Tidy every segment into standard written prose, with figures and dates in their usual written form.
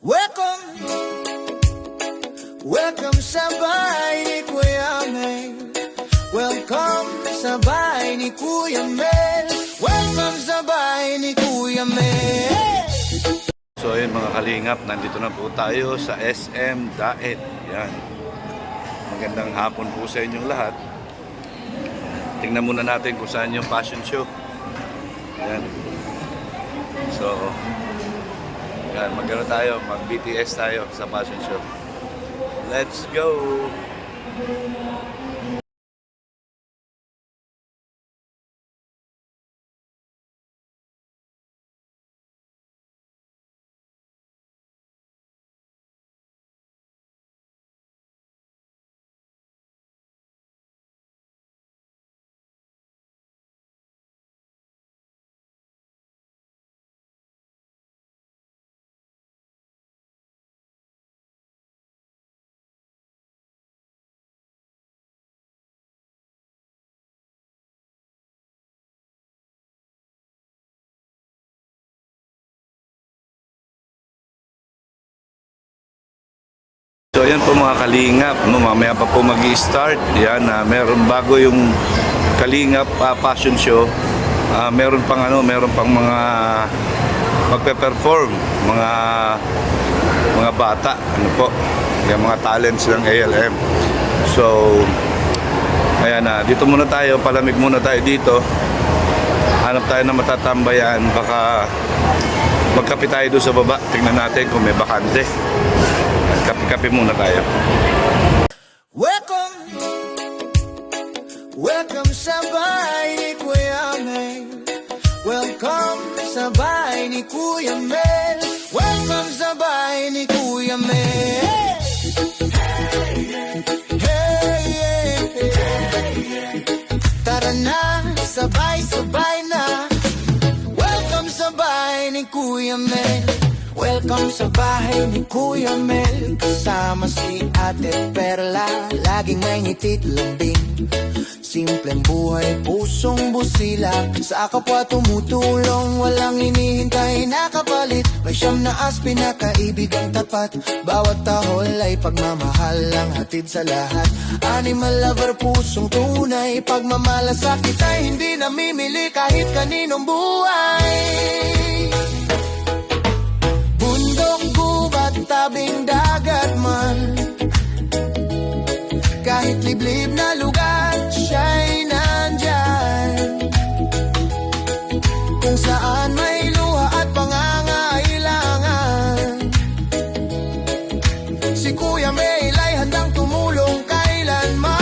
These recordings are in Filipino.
Welcome, welcome sa bahay ni Kuya Mel. Welcome sa bahay ni Kuya Mel. Welcome sa bahay ni Kuya Mel. So ayun mga kalingap, nandito na po tayo sa SM Daet. Yan. Magandang hapon po sa inyong lahat. Tingnan muna natin kung saan yung fashion show. Yan. So yan, mag-ano tayo, mag-BTS tayo sa fashion show. Let's go! So yan po mga kalingap, no, mamaya pa po mag-i-start. Yan, meron bago yung kalingap fashion show. Meron pang mga magpe-perform, mga bata, ano po, yung mga talents ng ALM. So ayan na, dito muna tayo, palamig muna tayo dito. Hanap tayo na matatambayan, baka magkape tayo doon sa baba. Tingnan natin kung may bakante. Kape-kape muna tayo. Welcome, welcome sa bahay ni Kuya Mel. Welcome sa bahay ni Kuya Mel. Welcome sa bahay ni Kuya Mel. Hey, hey, hey. Tara na, sabay-sabay na. Welcome sa bahay ni Kuya Mel. Welcome sa bahay ni Kuya Mel. Kasama si Ate Perla, laging may ngitit lambing. Simpleng buhay, pusong busilak. Sa kapwa tumutulong, walang hinihintay na kapalit. May siyam na pinakaibigang tapat. Bawat tahol ay pagmamahal ang hatid sa lahat. Animal lover, pusong tunay. Pagmamalasakit ay hindi namimili kahit kaninong buhay. Tabing dagat man, kahit liblib na lugar, siya'y nandyan. Kung saan may luha at pangangailangan, si Kuya Mel ay handang tumulong kailanman.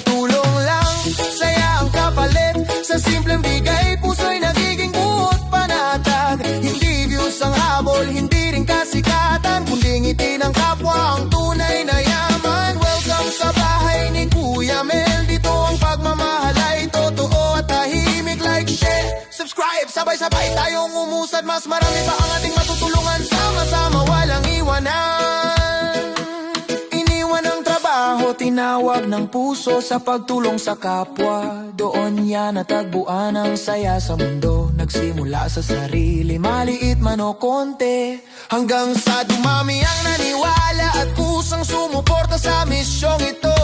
Tulong lang, saya ang kapalit. Sa simpleng bigay, puso'y nagiging buot panatag. Hindi views ang habol, hindi rin kasikatan, kundi ngiti ng kapwa ang tunay na yaman. Welcome sa bahay ni Kuya Mel. Dito ang pagmamahal ay totoo at tahimik. Like, share, subscribe, sabay-sabay tayong umusad. Mas marami pa ang ating matutulungan. Sama-sama, walang iwanan. Iniwan ang trabaho, tinawag ng puso sa pagtulong sa kapwa. Doon niya natagpuan ang saya sa mundo. Nagsimula sa sarili, maliit man o konti, hanggang sa dumami ang naniwala at kusang sumuporta sa misyong ito.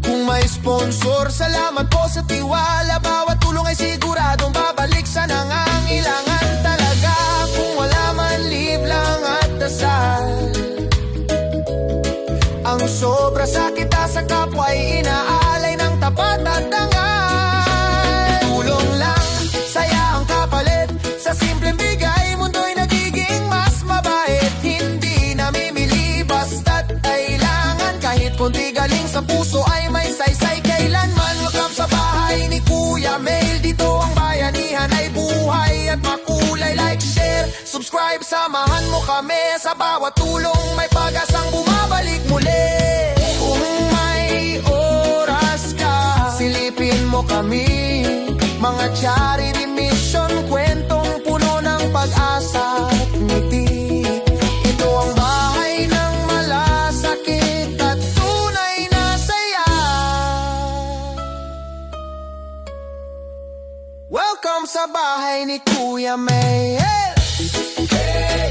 Kung may sponsor, salamat po sa tiwala. Bawat tulong ay siguradong babalik sa nangangailangan talaga. Kung wala man, live lang at dasal. Ang sobra sa kita sa kapwa ay inaalay ng tapat at dangal. Tulong lang, saya ang kapalit. Sa simpleng bigay, mundo'y nagiging mas mabait. Hindi namimili, basta't kailangan. Kahit kunti galing sa puso ay may saysay kailanman. Welcome sa bahay ni Kuya Mel. Dito ang bayanihan ay buhay at makulay. Like, share, subscribe, samahan mo kami. Sa bawat tulong may pag-asang bumabalik muli. Kung may oras ka, silipin mo kami. Mga charity mission, kwentong puno ng pag-asa at ngiti. Ito ang bahay ng malasakit at tunay na saya. Welcome sa bahay ni Kuya Mel. Hey!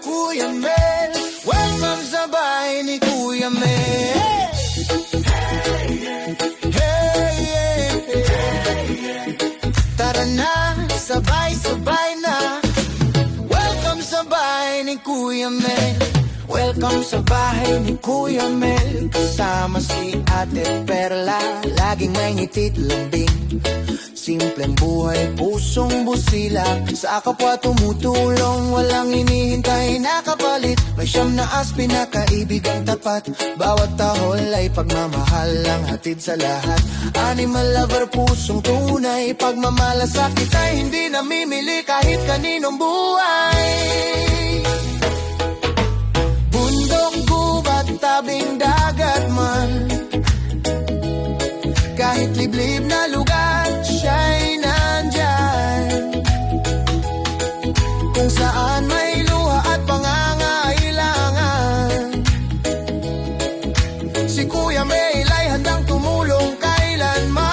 Kuya Mel. Welcome sa bahay ni Kuya Mel. Hey, yeah, yeah. Tara na, sabay-sabay na. Welcome sa bahay ni Kuya Mel. Welcome sa bahay ni Kuya Mel. Kasama si Ate Perla, laging may ngitit lambing. Simpleng buhay, pusong busilak. Sa kapwa tumutulong, walang hinihintay na kapalit. May siyam na pinakaibigang tapat. Bawat tahol ay pagmamahal ang hatid sa lahat. Animal lover, pusong tunay. Pagmamalasakit ay hindi namimili kahit kaninong buhay. Bundok, gubat, tabing dagat man, kahit liblib na lugar, siya'y nandyan. Kung saan may luha at pangangailangan, si Kuya Mel ay handang tumulong kailanman.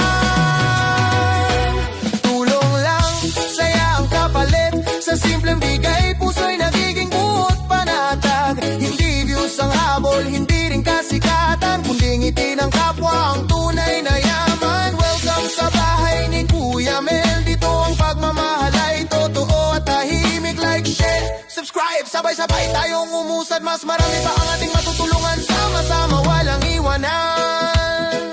Tulong lang, saya ang kapalit. Sa simpleng bigay, puso'y nagiging buot panatag. Hindi views ang habol, hindi rin kasikatan, kundi ngiti ng kapwa ang tunay na yaman. Welcome sa bahay ni Kuya Mel. Dito ang pagmamahal ay totoo at tahimik. Like, share, subscribe, sabay-sabay tayong umusad. Mas marami pa ang ating matutulungan. Sama-sama walang iwanan.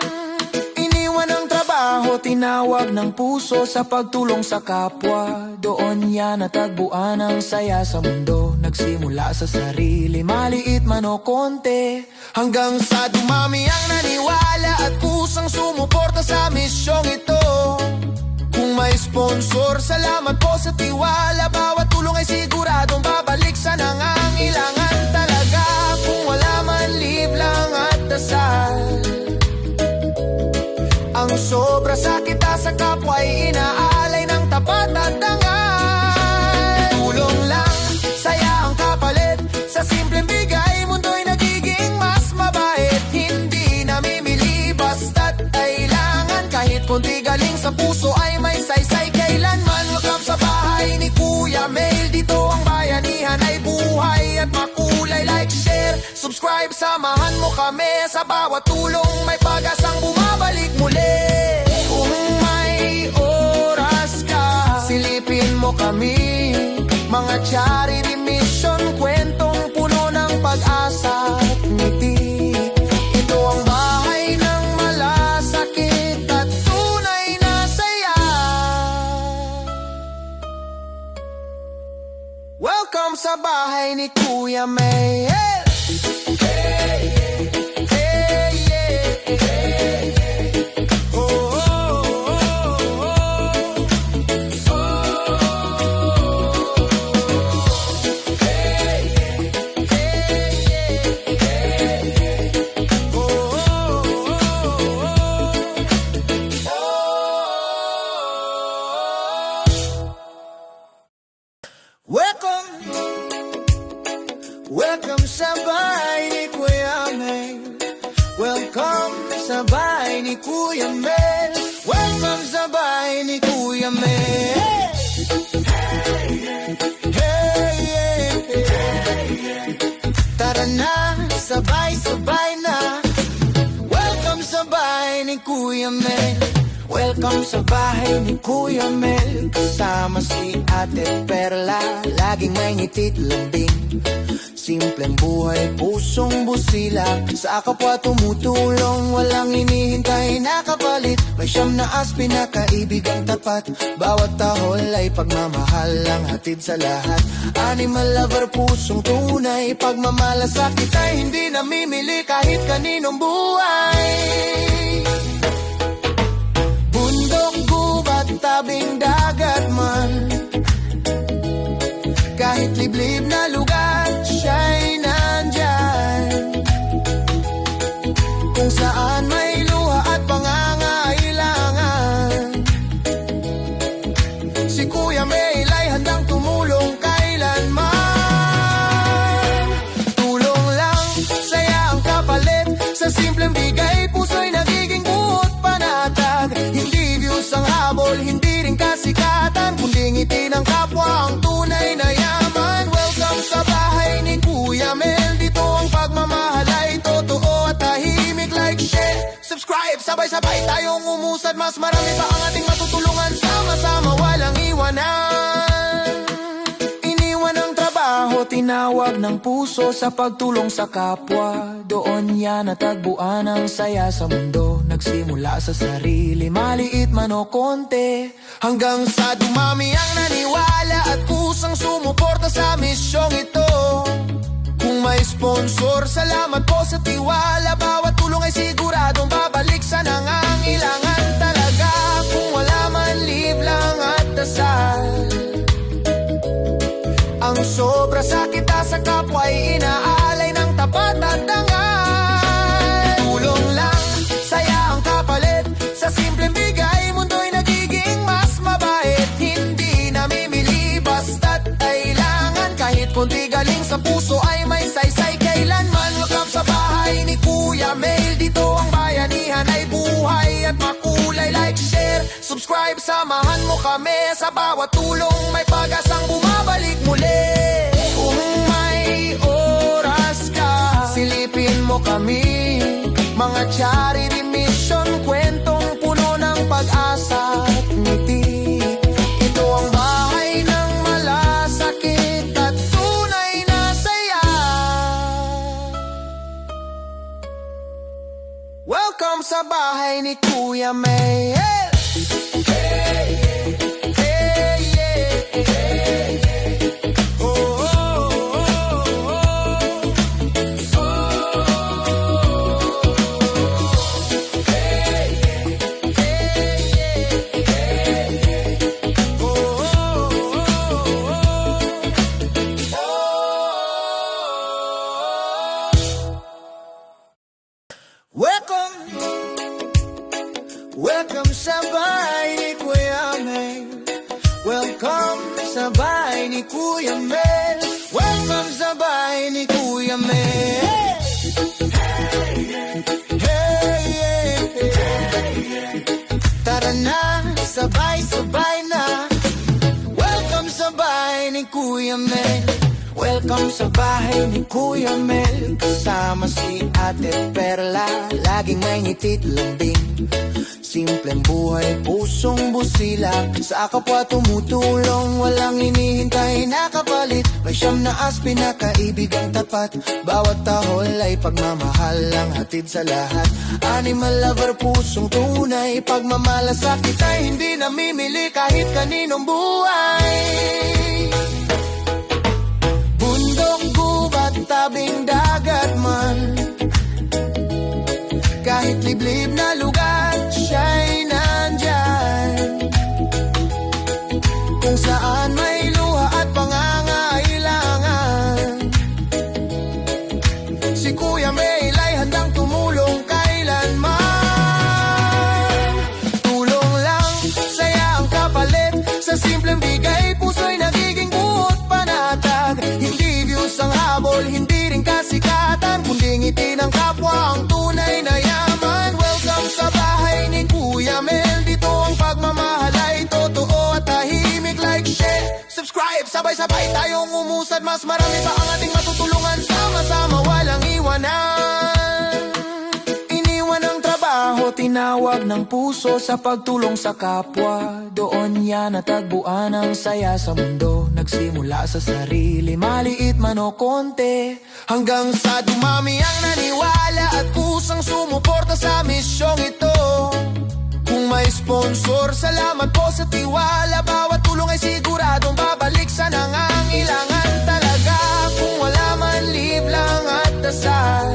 Iniwan ang trabaho, tinawag ng puso sa pagtulong sa kapwa. Doon niya natagpuan ang saya sa mundo. Nagsimula sa sarili, maliit man o konti, hanggang sa dumami ang naniwala at kusang sumuporta sa misyong ito. Kung may sponsor, salamat po sa tiwala. Bawat tulong ay siguradong babalik sa nangangailangan talaga. Kung wala man, live lang at dasal. Ang sobra sa kita sa kapwa ay inaalay ng tapat at dangal. Tulong lang, saya ang kapalit. Sa simpleng bigay, mundo'y nagiging mas mabait. Hindi namimili basta't kailangan. Kahit kunti galing sa puso ay may saysay kailanman. Welcome sa bahay ni Kuya Mel. Dito ang bayanihan ay buhay at makulay. Like, share, subscribe, samahan mo kami. Sa bawat tulong may pag-asang bumabalik muli. Kung may oras ka, silipin mo kami. Mga charity mission, kwentong puno ng pag-asa at ngiti. Ito ang bahay ng malasakit at tunay na saya. Welcome sa bahay ni Kuya Mel. Welcome sa bahay ni Kuya Mel. Welcome sa bahay ni Kuya Mel. Welcome sa bahay ni Kuya Mel. Hey, yeah, yeah. Tara na, sabay-sabay na. Welcome sa bahay ni Kuya Mel. Welcome sa bahay ni Kuya Mel. Kasama si Ate Perla, laging may ngitit lambing. Simpleng buhay, pusong busilak. Sa kapwa tumutulong, walang hinihintay na kapalit. May siyam na pinakaibigang tapat. Bawat tahol ay pagmamahal ang hatid sa lahat. Animal lover, pusong tunay. Pagmamalasakit ay hindi namimili kahit kaninong buhay. Bundok, gubat, tabing dagat man, kahit liblib na lugar, siya'y nandyan. Kung saan may luha at pangangailangan, si Kuya Mel ay handang tumulong kailanman. Tulong lang, saya ang kapalit. Sa simpleng bigay, puso'y nagiging buot panatag. Hindi views ang habol, hindi rin kasikatan, kundi ngiti ng kapwa ang tunay na yaman. Welcome sa bahay sabay-sabay tayong umusad. Mas marami pa ang ating matutulungan. Sama-sama walang iwanan. Iniwan ang trabaho, tinawag ng puso sa pagtulong sa kapwa. Doon yan natagpuan ang saya sa mundo. Nagsimula sa sarili, maliit man o konti, hanggang sa dumami ang naniwala at kusang sumuporta sa misyong ito. Kung may sponsor, salamat po sa tiwala. Bawat tulong ay siguradong babalik sa nangangailangan talaga. Kung wala man, live lang at dasal. Ang sobra sa kita sa kapwa ay inaalay ng tapat at dangal. Tulong lang, saya ang kapalit. Sa simpleng bigay, mundo'y nagiging mas mabait. Hindi namimili basta't kailangan. Kahit konti galing sa puso ay may saysay kailanman. Welcome sa bahay ni Kuya Mel. Dito ang bayanihan ay buhay at makulay. Like, share, subscribe, samahan mo kami. Sa bawat tulong may pag-asang bumabalik muli. Kung may oras ka, silipin mo kami. Mga charity mission, kwentong puno ng pag-asa at ngiti. Ito ang bahay ng malasakit at tunay na saya. Welcome sa bahay ni Kuya Mel. Welcome sa bahay ni Kuya Mel. Welcome sa bahay ni Kuya Mel. Welcome sa bahay ni Kuya Mel. Hey, tara na, sabay-sabay na. Welcome sa bahay ni Kuya Mel. Welcome sa bahay ni Kuya Mel. Kasama si Ate Perla, laging may ngitit lambing. Simpleng buhay, pusong busilak. Sa kapwa tumutulong, walang hinihintay na kapalit. May siyam na pinakaibigang tapat. Bawat tahol ay pagmamahal ang hatid sa lahat. Animal lover, pusong tunay. Pagmamalasakit ay hindi namimili kahit kaninong buhay. Bundok, gubat, tabing dagat man, kahit liblib na lugar, siya'y nandyan. Kung saan may luha at pangangailangan, si Kuya Mel ay handang tumulong kailanman. Tulong lang, saya ang kapalit. Sa simpleng bigay, puso'y nagiging buot panatag. Hindi views ang habol, hindi rin kasikatan, kundi ngiti ng kapwa ang tunay na yaman. Welcome sa bahay ni Kuya Mel. Dito ang pagmamahal ay totoo at tahimik. Like, share, subscribe, sabay-sabay tayong umusad. Mas marami pa ang ating matutulungan. Sama-sama walang iwanan. Iniwan ang trabaho, tinawag ng puso sa pagtulong sa kapwa. Doon yan natagpuan ang saya sa mundo. Nagsimula sa sarili, maliit man o konti, hanggang sa dumami ang naniwala at kusang sumuporta sa misyong ito. Kung may sponsor, salamat po sa tiwala. Bawat tulong ay siguradong babalik sa nangangailangan talaga. Kung wala man, live lang at dasal.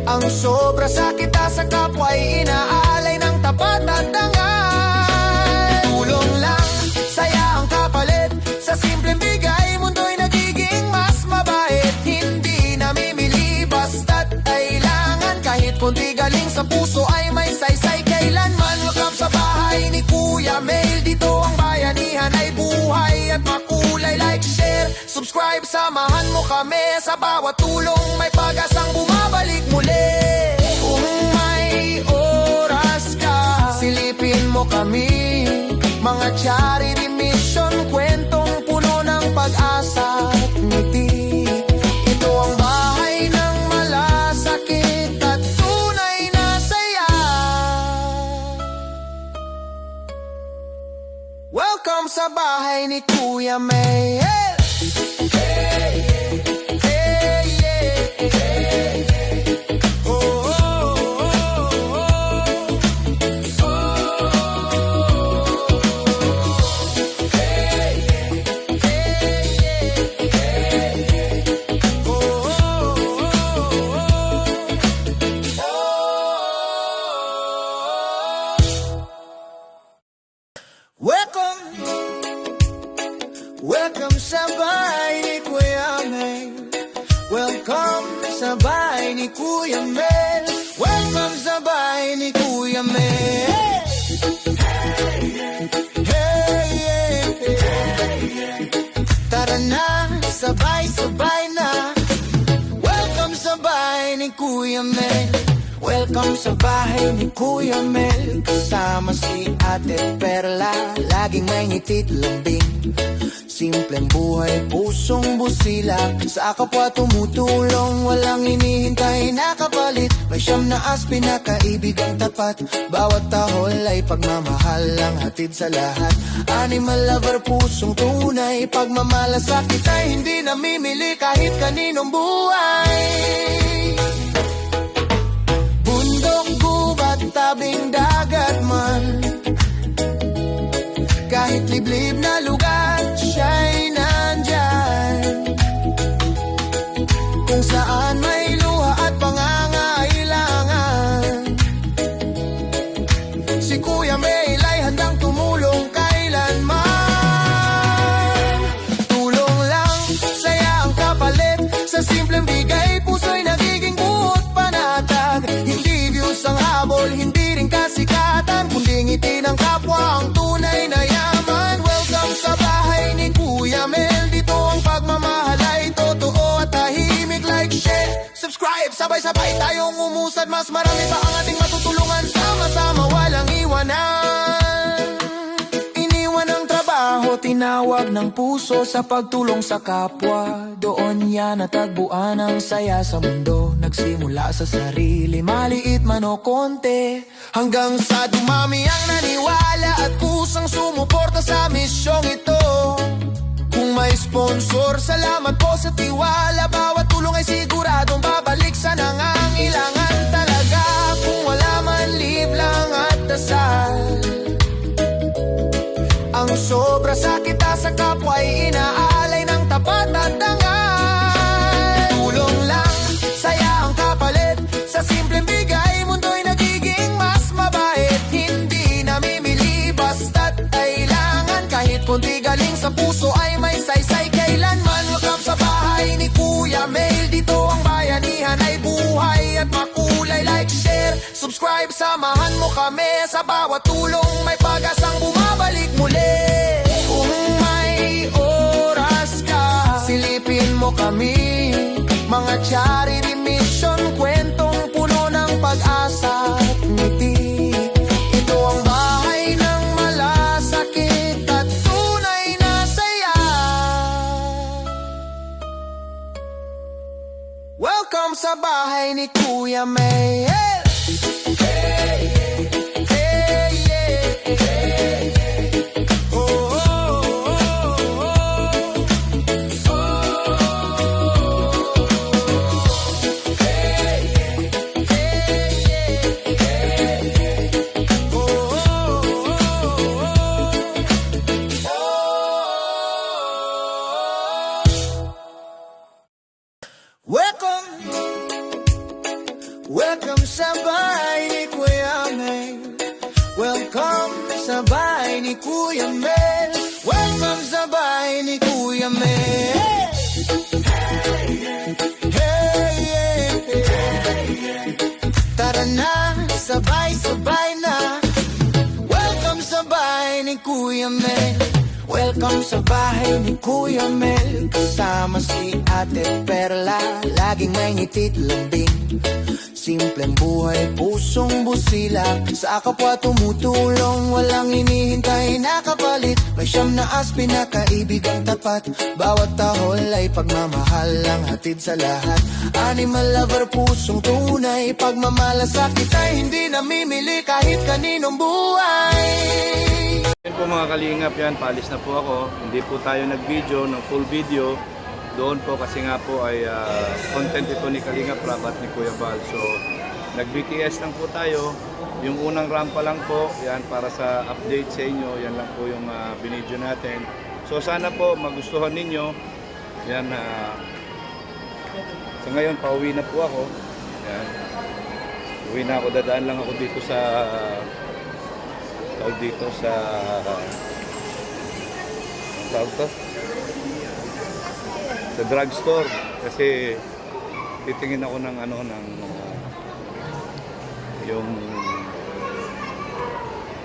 Ang sobra sa kita sa kapwa ay inaalay ng tapat at dangal. Tulong lang, saya ang kapalit. Sa simpleng bigay, mundo'y nagiging mas mabait. Hindi namimili basta't kailangan. Kahit konti galing sa puso ay may saysay kailanman. Welcome sa bahay ni Kuya Mel. Dito ang bayanihan ay buhay at makulay. Like, share, subscribe, samahan mo kami. Sa bawat tulong may pag-asang bumabalik muli. Kung may oras ka, silipin mo kami. Mga charity mission, kwentong puno ng pag-asa at ngiti. Ito ang bahay ng malasakit at tunay na Welcome sa bahay ni Kuya Mel. Welcome sa bahay ni Kuya Mel. Welcome sa bahay ni Kuya Mel. Welcome sa bahay ni Kuya Mel. Tara na, sabay-sabay na. Welcome sa bahay ni Kuya Mel. Welcome sa bahay ni Kuya Mel. Kasama si Ate Perla, laging may ngitit lambing. Simpleng buhay, pusong busila. Sa kapwa tumutulong, walang hinihintay na kapalit. May siyam na aspi na kaibigang tapat. Bawat tahol ay pagmamahal ang hatid sa lahat. Animal lover, pusong tunay. Pagmamalasakit ay hindi namimili kahit kaninong buhay. Bundok, gubat, tabing dagat man, kahit liblib na lugar, siya'y nandyan. Kung saan may luha at pangangailangan, si Kuya Mel ay handang tumulong kailanman. Tulong lang, saya ang kapalit. Sa simpleng bigay, puso'y nagiging buot panatag. Hindi views ang habol, hindi rin kasikatan, kundi ngiti ng kapwa ang tunay na yaman. Welcome sa bahay ni Kuya Mel. Dito ang pagmamahal ay totoo at tahimik. Like, share, subscribe, sabay-sabay tayong umusad. Mas marami pa ang ating matutulungan. Sama-sama walang iwanan. Iniwan ang trabaho, tinawag ng puso sa pagtulong sa kapwa. Doon niya natagpuan ang saya sa mundo. Nagsimula sa sarili, maliit man o konti, hanggang sa dumami ang naniwala at kusang sumuporta sa misyong ito. Kung may sponsor, salamat po sa tiwala. Bawat tulong ay siguradong babalik sa nangangailangan talaga. Kung wala man, live lang at dasal. Ang sobra sakit sa kapwa ay inaalay ng tapat at dangal. Tulong lang, saya ang kapalit. Sa simpleng bigay, mundo'y nagiging mas mabait. Hindi namimili basta't kailangan. Kahit kunti galing sa puso ay may saysay kailanman. Welcome sa bahay ni Kuya Mel. Dito ang bayanihan ay buhay at makulay. Like, share, subscribe, samahan mo kami. Sa bawat tulong may pag-asang bumabalik muli. Kung may oras ka, silipin mo kami. Mga charity mission, kwentong puno ng pag-asa at ngiti. Ito ang bahay ng malasakit at tunay na saya. Welcome sa bahay ni Kuya Mel. Welcome sa bahay ni Kuya Mel. Welcome sa bahay ni Kuya Mel. Welcome sa bahay ni Kuya Mel. Tara na, sabay-sabay na. Welcome sa bahay ni Kuya Mel. Welcome sa bahay ni Kuya Mel. Kasama si Ate Perla, laging may ngitit lambing. Simpleng buhay, pusong busila. Sa kapwa tumutulong, walang hinihintay na kapalit. May May siyam na as pinakaibigang tapat. Bawat tahol ay pagmamahal ang hatid sa lahat. Animal lover, pusong tunay. Pagmamalasakit ay hindi namimili kahit kaninong buhay. Yan po mga kalingap, yan, paalis na po ako. Hindi po tayo nag-video ng full video doon po kasi nga po ay content ito ni Kalingap Rab at ni Kuya Bal. So nag-BTS lang po tayo. Yung unang rampa lang po, yan para sa update sa inyo, yan lang po yung binidyo natin. So sana po magustuhan ninyo. Yan, so ngayon pauwi na po ako. Yan. Uwi na ako, dadaan lang ako dito sa ang tawag to? Sa drugstore kasi titingin ako ng yung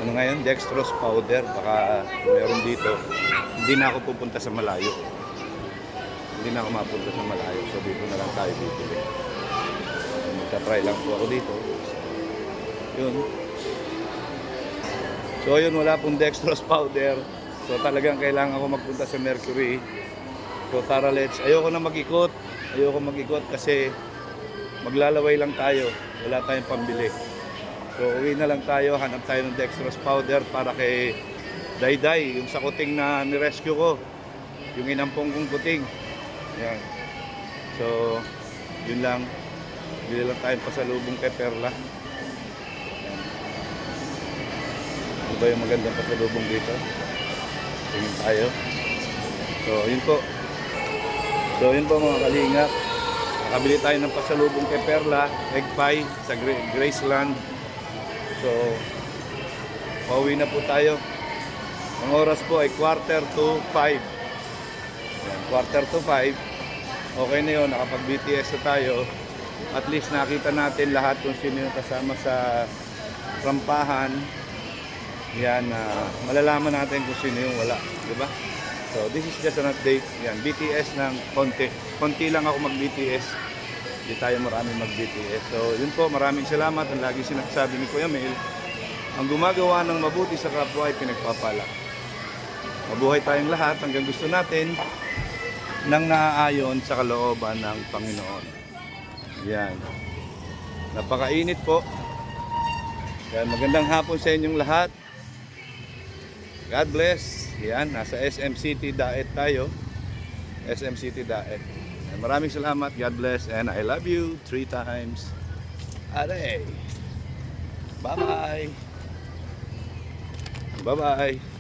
ngayon, dextrose powder, baka meron dito. Hindi na ako pupunta sa malayo. Hindi na ako mapunta sa malayo. So dito na lang tayo bibili. Magta-try lang po ako dito. Yun. So yun, wala pong dextrose powder. So talagang kailangan ako magpunta sa Mercury. So tara, ayoko na mag-ikot. Ayoko mag-ikot kasi maglalaway lang tayo. Wala tayong pambili. So uwi na lang tayo, hanap tayo ng dextrose powder para kay Dayday, yung sa kuting na nirescue ko. Yung inampong kong kuting. Yan. So, yun lang. Bili lang tayong pasalubong kay Perla. Yan. Ano ba yung magandang pasalubong dito? Tingin tayo. So, yun po. So, yun po mga kalingap. Nakabili tayo ng pasalubong kay Perla, egg pie sa Graceland. So, pauwi na po tayo. Ang oras po ay 4:45. Yan, 4:45. Okay na yun, nakapag-BTS na tayo. At least nakita natin lahat kung sino yung kasama sa rampahan. Yan, malalaman natin kung sino yung wala. Diba? So, this is just an update. Yan, BTS ng konti. Konti lang ako mag-BTS. Hindi tayo marami mag-BTS. So, yun po, maraming salamat. Ang lagi sinasabi ni Kuya Mel, ang gumagawa ng mabuti sa kapwa ay pinagpapala. Mabuhay tayong lahat hanggang gusto natin nang naaayon sa kalooban ng Panginoon. Yan. Napakainit po. Yan, magandang hapon sa inyong lahat. God bless. Yan, nasa SM City Daet tayo. SM City Daet. Maraming salamat. God bless. And I love you 3 times a day. Bye-bye. Bye-bye.